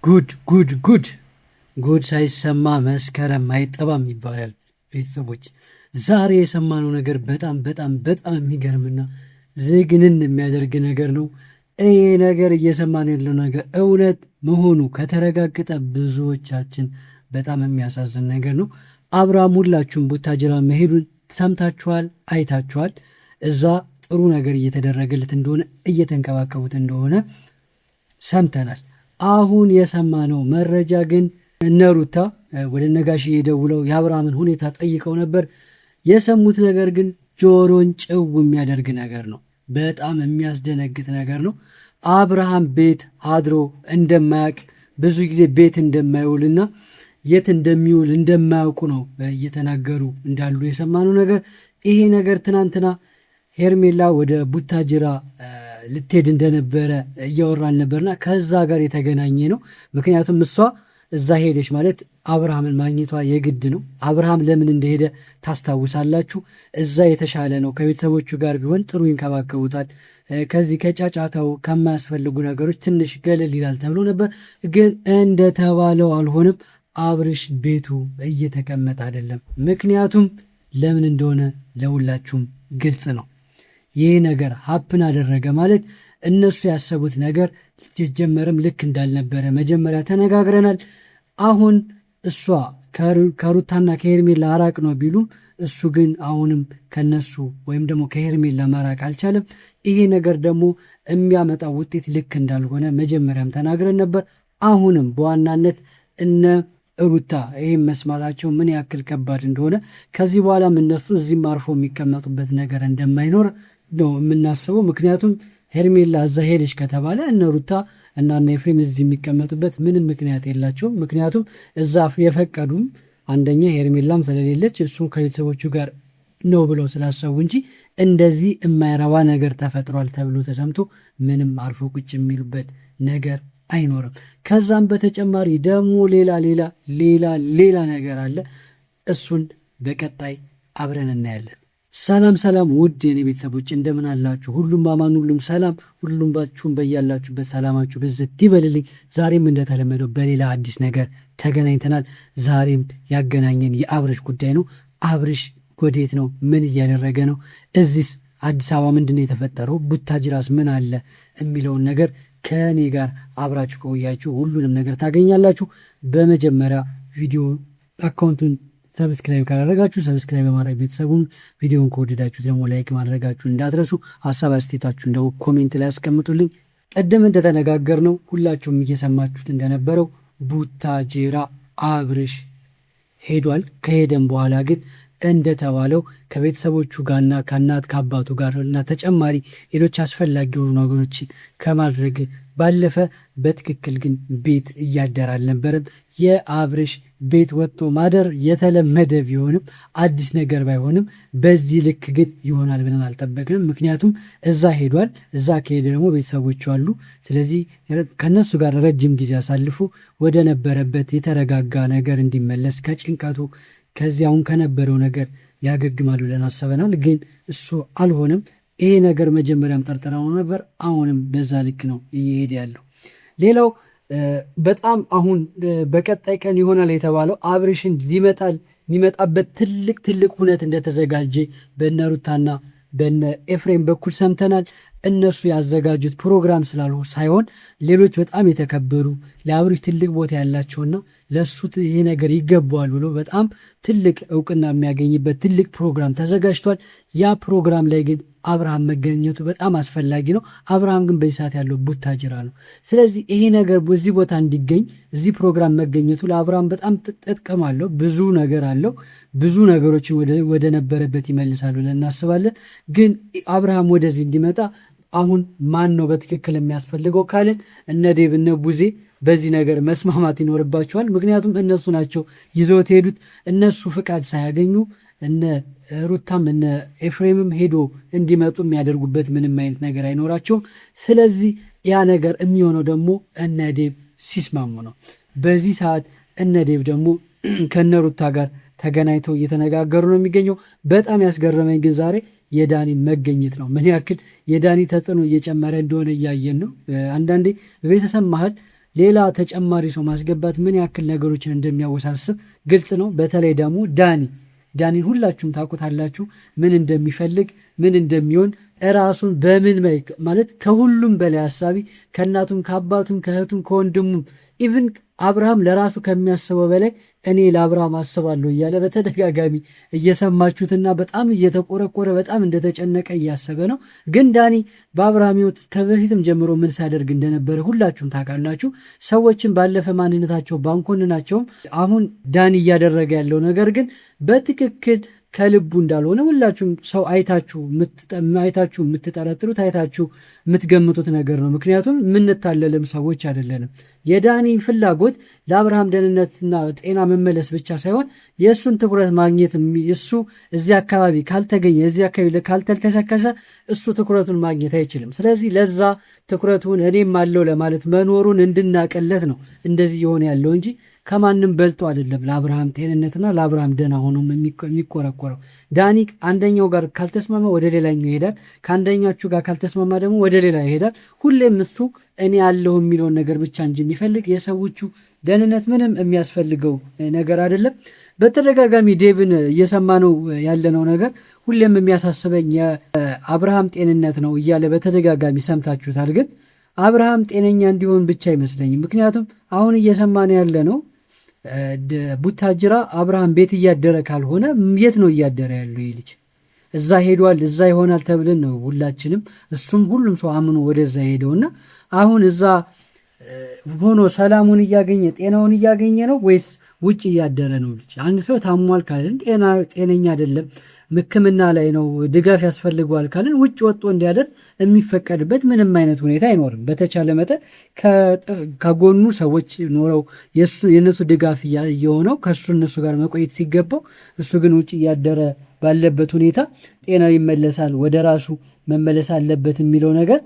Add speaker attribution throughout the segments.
Speaker 1: ጉድ ጉድ ጉድ ጉድ ሳይሰማ መስከረም አይጠባም ይባላል። ቤተሰቦች ዛሬ የሰማነው ነገር በጣም በጣም በጣም የሚገርምና ዝግንን የሚያደርግ ነገር ነው። ይህ ነገር እየሰማን ያለው ነገር እውነት መሆኑ ከተረጋገጠ ብዙዎቻችን በጣም የሚያሳዝን ነገር ነው። አብርሃም ሁላችሁም ቡታጅራ መሄዱን ሰምታችኋል፣ አይታችኋል። እዛ ጥሩ ነገር እየተደረገለት እንደሆነ እየተንከባከቡት እንደሆነ ሰምተናል። አሁን የሰማነው መረጃ ግን እነ ሩታ ወደ ነጋሽ ደውለው የአብርሃምን ሁኔታ ጠይቀው ነበር። የሰሙት ነገር ግን ጆሮን ጭው የሚያደርግ ነገር ነው። በጣም የሚያስደነግጥ ነገር ነው። አብርሃም ቤት አድሮ እንደማያውቅ ብዙ ጊዜ ቤት እንደማይውልና የት እንደሚውል እንደማያውቁ ነው እየተናገሩ እንዳሉ የሰማነው ነገር። ይሄ ነገር ትናንትና ሄርሜላ ወደ ቡታጅራ ልትሄድ እንደነበረ እያወራን ነበርና ከዛ ጋር የተገናኘ ነው። ምክንያቱም እሷ እዛ ሄደች ማለት አብርሃምን ማግኘቷ የግድ ነው። አብርሃም ለምን እንደሄደ ታስታውሳላችሁ። እዛ የተሻለ ነው። ከቤተሰቦቹ ጋር ቢሆን ጥሩ ይንከባከቡታል። ከዚህ ከጫጫታው ከማያስፈልጉ ነገሮች ትንሽ ገለል ይላል ተብሎ ነበር። ግን እንደተባለው አልሆነም። አብርሽ ቤቱ እየተቀመጠ አይደለም። ምክንያቱም ለምን እንደሆነ ለሁላችሁም ግልጽ ነው። ይህ ነገር ሀፕን አደረገ ማለት እነሱ ያሰቡት ነገር ሲጀመርም ልክ እንዳልነበረ መጀመሪያ ተነጋግረናል። አሁን እሷ ከሩታና ከሄርሜላ አራቅ ነው ቢሉም እሱ ግን አሁንም ከነሱ ወይም ደግሞ ከሄርሜላ ማራቅ አልቻለም። ይሄ ነገር ደግሞ የሚያመጣው ውጤት ልክ እንዳልሆነ መጀመሪያም ተናግረን ነበር። አሁንም በዋናነት እነ ሩታ ይህም መስማታቸው ምን ያክል ከባድ እንደሆነ ከዚህ በኋላም እነሱ እዚህም አርፎ የሚቀመጡበት ነገር እንደማይኖር ነው የምናስበው። ምክንያቱም ሄርሜላ እዛ ሄደች ከተባለ እነ ሩታ እና እነ ኤፍሬም እዚህ የሚቀመጡበት ምንም ምክንያት የላቸውም። ምክንያቱም እዛ የፈቀዱም አንደኛ ሄርሜላም ስለሌለች እሱም ከቤተሰቦቹ ጋር ነው ብለው ስላሰቡ እንጂ እንደዚህ የማይረባ ነገር ተፈጥሯል ተብሎ ተሰምቶ ምንም አርፎ ቁጭ የሚሉበት ነገር አይኖርም። ከዛም በተጨማሪ ደግሞ ሌላ ነገር አለ። እሱን በቀጣይ አብረን እናያለን። ሰላም ሰላም፣ ውድ የኔ ቤተሰቦች እንደምን አላችሁ? ሁሉም አማን፣ ሁሉም ሰላም፣ ሁሉም ባችሁም በያላችሁበት ሰላማችሁ ብዝት ይበልልኝ። ዛሬም እንደተለመደው በሌላ አዲስ ነገር ተገናኝተናል። ዛሬም ያገናኘን የአብርሽ ጉዳይ ነው። አብርሽ ወዴት ነው? ምን እያደረገ ነው? እዚህስ አዲስ አበባ ምንድን ነው የተፈጠረው? ቡታጅራስ ምን አለ የሚለውን ነገር ከእኔ ጋር አብራችሁ ከቆያችሁ ሁሉንም ነገር ታገኛላችሁ። በመጀመሪያ ቪዲዮ አካውንቱን ሰብስክራይብ ካላደረጋችሁ ሰብስክራይብ በማድረግ ቤተሰቡን፣ ቪዲዮን ከወደዳችሁ ደግሞ ላይክ ማድረጋችሁ እንዳትረሱ። ሀሳብ አስተያየታችሁን ደግሞ ኮሜንት ላይ ያስቀምጡልኝ። ቀደም እንደተነጋገር ነው ሁላችሁም እየሰማችሁት እንደነበረው ቡታጅራ አብርሽ ሄዷል። ከሄደም በኋላ ግን እንደተባለው ከቤተሰቦቹ ጋርና ከእናት ከአባቱ ጋር እና ተጨማሪ ሌሎች አስፈላጊ የሆኑ ነገሮችን ከማድረግ ባለፈ በትክክል ግን ቤት እያደር አልነበረም። የአብርሽ ቤት ወጥቶ ማደር የተለመደ ቢሆንም አዲስ ነገር ባይሆንም በዚህ ልክ ግን ይሆናል ብለን አልጠበቅንም። ምክንያቱም እዛ ሄዷል። እዛ ከሄደ ደግሞ ቤተሰቦቹ አሉ። ስለዚህ ከነሱ ጋር ረጅም ጊዜ አሳልፎ ወደ ነበረበት የተረጋጋ ነገር እንዲመለስ ከጭንቀቱ ከዚህ አሁን ከነበረው ነገር ያገግማሉ ብለን አሰበናል። ግን እሱ አልሆነም። ይሄ ነገር መጀመሪያም ጠርጥረው ነበር። አሁንም በዛ ልክ ነው እየሄደ ያለው። ሌላው በጣም አሁን በቀጣይ ቀን ይሆናል የተባለው አብርሽን ሊመጣበት ትልቅ ሁነት እንደተዘጋጀ በነ ሩታና በነ ኤፍሬም በኩል ሰምተናል። እነሱ ያዘጋጁት ፕሮግራም ሳይሆን ሌሎች በጣም የተከበሩ ለአብርሽ ትልቅ ቦታ ያላቸውና ለሱ ይሄ ነገር ይገባዋል ብሎ በጣም ትልቅ እውቅና የሚያገኝበት ትልቅ ፕሮግራም ተዘጋጅቷል። ያ ፕሮግራም ላይ ግን አብርሃም መገኘቱ በጣም አስፈላጊ ነው። አብርሃም ግን በዚህ ሰዓት ያለው ቡታጅራ ነው። ስለዚህ ይሄ ነገር በዚህ ቦታ እንዲገኝ እዚህ ፕሮግራም መገኘቱ ለአብርሃም በጣም ጥቅም አለው። ብዙ ነገር አለው። ብዙ ነገሮችን ወደ ነበረበት ይመልሳል ብለን እናስባለን። ግን አብርሃም ወደዚህ እንዲመጣ አሁን ማን ነው በትክክል የሚያስፈልገው ካልን እነ ዴብ እነ ቡዜ በዚህ ነገር መስማማት ይኖርባቸዋል። ምክንያቱም እነሱ ናቸው ይዘውት ሄዱት። እነሱ ፍቃድ ሳያገኙ እነ ሩታም እነ ኤፍሬምም ሄዶ እንዲመጡ የሚያደርጉበት ምንም አይነት ነገር አይኖራቸውም። ስለዚህ ያ ነገር የሚሆነው ደግሞ እነ ዴብ ሲስማሙ ነው። በዚህ ሰዓት እነ ዴብ ደግሞ ከነ ሩታ ጋር ተገናኝተው እየተነጋገሩ ነው የሚገኘው። በጣም ያስገረመኝ ግን ዛሬ የዳኒ መገኘት ነው። ምን ያክል የዳኒ ተጽዕኖ እየጨመረ እንደሆነ እያየን ነው። አንዳንዴ በቤተሰብ መሀል ሌላ ተጨማሪ ሰው ማስገባት ምን ያክል ነገሮችን እንደሚያወሳስብ ግልጽ ነው። በተለይ ደግሞ ዳኒን ሁላችሁም ታውቁታላችሁ፣ ምን እንደሚፈልግ ምን እንደሚሆን እራሱን በምን ማለት ከሁሉም በላይ ሀሳቢ ከእናቱም ከአባቱም ከእህቱም ከወንድሙም ኢቭን አብርሃም ለራሱ ከሚያስበው በላይ እኔ ለአብርሃም አስባለሁ እያለ በተደጋጋሚ እየሰማችሁትና በጣም እየተቆረቆረ በጣም እንደተጨነቀ እያሰበ ነው። ግን ዳኒ በአብርሃም ሕይወት ከበፊትም ጀምሮ ምን ሲያደርግ እንደነበረ ሁላችሁም ታውቃላችሁ። ሰዎችን ባለፈ ማንነታቸው ባንኮንናቸውም አሁን ዳኒ እያደረገ ያለው ነገር ግን በትክክል ከልቡ እንዳልሆነ ሁላችሁም ሰው አይታችሁ የምትጠረጥሩት አይታችሁ የምትገምቱት ነገር ነው። ምክንያቱም የምንታለልም ሰዎች አይደለንም። የዳኒ ፍላጎት ለአብርሃም ደህንነትና ጤና መመለስ ብቻ ሳይሆን የእሱን ትኩረት ማግኘት፣ እሱ እዚህ አካባቢ ካልተገኘ እዚህ አካባቢ ካልተልከሰከሰ እሱ ትኩረቱን ማግኘት አይችልም። ስለዚህ ለዛ ትኩረቱን እኔም አለው ለማለት መኖሩን እንድናቀለት ነው እንደዚህ የሆነ ያለው እንጂ ከማንም በልጦ አይደለም ለአብርሃም ጤንነትና ለአብርሃም ደህና ሆኖ የሚቆረቆረው። ዳኒ አንደኛው ጋር ካልተስማማ ወደ ሌላኛው ይሄዳል፣ ከአንደኛችሁ ጋር ካልተስማማ ደግሞ ወደ ሌላ ይሄዳል። ሁሌም እሱ እኔ ያለሁ የሚለውን ነገር ብቻ እንጂ የሚፈልግ የሰዎቹ ደህንነት ምንም የሚያስፈልገው ነገር አይደለም። በተደጋጋሚ ዴቭን እየሰማነው ያለነው ነገር ሁሌም የሚያሳስበኝ የአብርሃም ጤንነት ነው እያለ በተደጋጋሚ ሰምታችሁታል። ግን አብርሃም ጤነኛ እንዲሆን ብቻ አይመስለኝም። ምክንያቱም አሁን እየሰማነው ያለ ነው ቡታጅራ አብርሃም ቤት እያደረ ካልሆነ የት ነው እያደረ ያለው? ይህ ልጅ እዛ ሄዷል እዛ ይሆናል ተብለን ነው ሁላችንም እሱም ሁሉም ሰው አምኖ ወደዛ ሄደውና አሁን እዛ ሆኖ ሰላሙን እያገኘ ጤናውን እያገኘ ነው ወይስ ውጭ እያደረ ነው? ልጅ አንድ ሰው ታሟል ካልን ጤነኛ አይደለም ሕክምና ላይ ነው ድጋፍ ያስፈልገዋል ካልን ውጭ ወጥቶ እንዲያደር የሚፈቀድበት ምንም አይነት ሁኔታ አይኖርም። በተቻለ መጠን ከጎኑ ሰዎች ኖረው የእነሱ ድጋፍ እየሆነው ከሱ እነሱ ጋር መቆየት ሲገባው እሱ ግን ውጭ እያደረ ባለበት ሁኔታ ጤና ይመለሳል ወደ ራሱ መመለስ አለበት የሚለው ነገር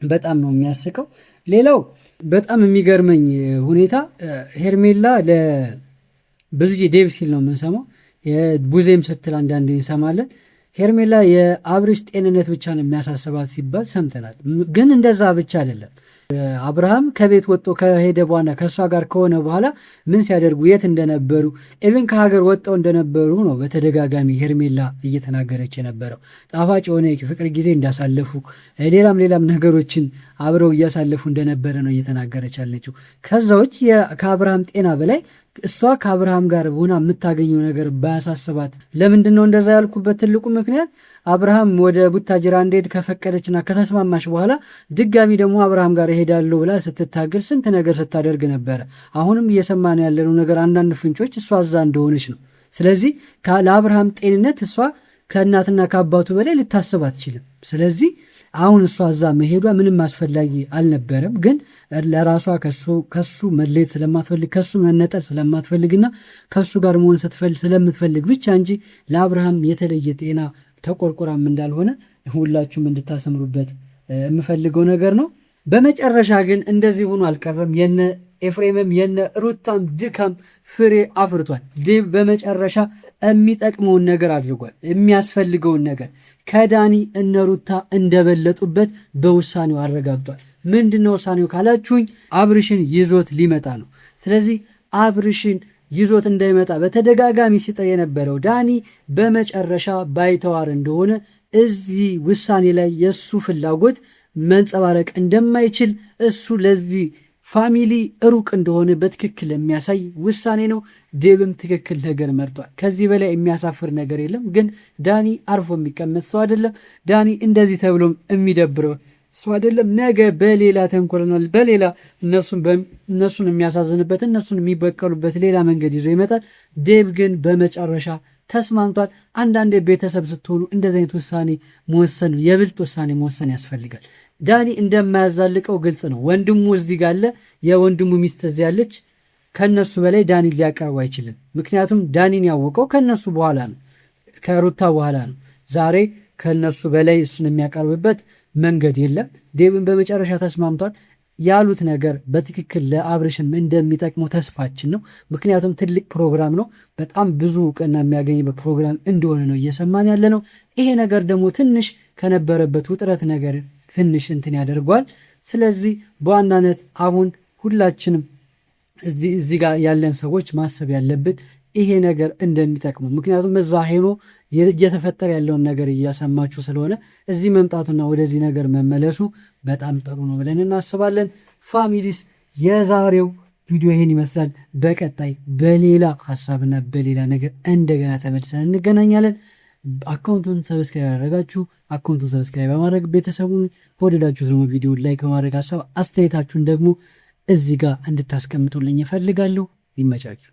Speaker 1: በጣም ነው የሚያስቀው። ሌላው በጣም የሚገርመኝ ሁኔታ ሄርሜላ ብዙ ጊዜ ዴቭ ሲል ነው የምንሰማው፣ ቡዜም ስትል አንዳንዴ እንሰማለን። ሄርሜላ የአብርሽ ጤንነት ብቻ ነው የሚያሳስባት ሲባል ሰምተናል። ግን እንደዛ ብቻ አይደለም። አብርሃም ከቤት ወጥቶ ከሄደ በኋላ ከእሷ ጋር ከሆነ በኋላ ምን ሲያደርጉ የት እንደነበሩ ኢቭን ከሀገር ወጥተው እንደነበሩ ነው በተደጋጋሚ ሄርሜላ እየተናገረች የነበረው። ጣፋጭ የሆነ ፍቅር ጊዜ እንዳሳለፉ ሌላም ነገሮችን አብረው እያሳለፉ እንደነበረ ነው እየተናገረች ያለችው። ከዛዎች ከአብርሃም ጤና በላይ እሷ ከአብርሃም ጋር ሆና የምታገኘው ነገር ባያሳስባት። ለምንድን ነው እንደዛ ያልኩበት ትልቁ ምክንያት አብርሃም ወደ ቡታጅራ እንዲሄድ ከፈቀደችና ከተስማማች በኋላ ድጋሚ ደግሞ አብርሃም ጋር እሄዳለሁ ብላ ስትታገል ስንት ነገር ስታደርግ ነበረ። አሁንም እየሰማን ያለነው ነገር አንዳንድ ፍንጮች እሷ እዛ እንደሆነች ነው። ስለዚህ ለአብርሃም ጤንነት እሷ ከእናትና ከአባቱ በላይ ልታስብ አትችልም። ስለዚህ አሁን እሷ እዛ መሄዷ ምንም አስፈላጊ አልነበረም። ግን ለራሷ ከሱ መለየት ስለማትፈልግ ከሱ መነጠር ስለማትፈልግና ከሱ ጋር መሆን ስለምትፈልግ ብቻ እንጂ ለአብርሃም የተለየ ጤና ተቆርቆራም እንዳልሆነ ሁላችሁም እንድታሰምሩበት የምፈልገው ነገር ነው። በመጨረሻ ግን እንደዚህ ሆኖ አልቀረም። የነ ኤፍሬምም የነ ሩታም ድካም ፍሬ አፍርቷል። ዴቭ በመጨረሻ የሚጠቅመውን ነገር አድርጓል። የሚያስፈልገውን ነገር ከዳኒ እነ ሩታ እንደበለጡበት በውሳኔው አረጋግጧል። ምንድነው ውሳኔው ካላችሁኝ አብርሽን ይዞት ሊመጣ ነው። ስለዚህ አብርሽን ይዞት እንዳይመጣ በተደጋጋሚ ሲጥር የነበረው ዳኒ በመጨረሻ ባይተዋር እንደሆነ እዚህ ውሳኔ ላይ የእሱ ፍላጎት መንጸባረቅ እንደማይችል እሱ ለዚህ ፋሚሊ ሩቅ እንደሆነ በትክክል የሚያሳይ ውሳኔ ነው። ዴቭም ትክክል ነገር መርጧል። ከዚህ በላይ የሚያሳፍር ነገር የለም። ግን ዳኒ አርፎ የሚቀመጥ ሰው አይደለም። ዳኒ እንደዚህ ተብሎም የሚደብረው ሰው አይደለም። ነገ በሌላ ተንኮልናል፣ በሌላ እነሱን የሚያሳዝንበት እነሱን የሚበቀሉበት ሌላ መንገድ ይዞ ይመጣል። ዴቭ ግን በመጨረሻ ተስማምቷል። አንዳንዴ ቤተሰብ ስትሆኑ እንደዚህ አይነት ውሳኔ መወሰን የብልጥ ውሳኔ መወሰን ያስፈልጋል። ዳኒ እንደማያዛልቀው ግልጽ ነው። ወንድሙ እዚህ ጋር አለ፣ የወንድሙ ሚስት እዚህ ያለች። ከነሱ በላይ ዳኒ ሊያቀርቡ አይችልም። ምክንያቱም ዳኒን ያወቀው ከነሱ በኋላ ነው፣ ከሩታ በኋላ ነው። ዛሬ ከነሱ በላይ እሱን የሚያቀርብበት መንገድ የለም። ዴቭን በመጨረሻ ተስማምቷል። ያሉት ነገር በትክክል ለአብርሽም እንደሚጠቅመው ተስፋችን ነው። ምክንያቱም ትልቅ ፕሮግራም ነው። በጣም ብዙ እውቅና የሚያገኝበት ፕሮግራም እንደሆነ ነው እየሰማን ያለ ነው። ይሄ ነገር ደግሞ ትንሽ ከነበረበት ውጥረት ነገር ትንሽ እንትን ያደርገዋል። ስለዚህ በዋናነት አሁን ሁላችንም እዚህ ጋር ያለን ሰዎች ማሰብ ያለብን ይሄ ነገር እንደሚጠቅመው። ምክንያቱም እዛ ሄኖ እየተፈጠረ ያለውን ነገር እያሰማችሁ ስለሆነ እዚህ መምጣቱና ወደዚህ ነገር መመለሱ በጣም ጥሩ ነው ብለን እናስባለን። ፋሚሊስ የዛሬው ቪዲዮ ይሄን ይመስላል። በቀጣይ በሌላ ሀሳብና በሌላ ነገር እንደገና ተመልሰን እንገናኛለን። አካውንቱን ሰብስክራይብ ያደረጋችሁ አካውንቱን ሰብስክራይብ በማድረግ ቤተሰቡን ከወደዳችሁ ደግሞ ቪዲዮ ላይክ በማድረግ ሀሳብ አስተያየታችሁን ደግሞ እዚህ ጋር እንድታስቀምጡልኝ እፈልጋለሁ። ይመቻችሁ።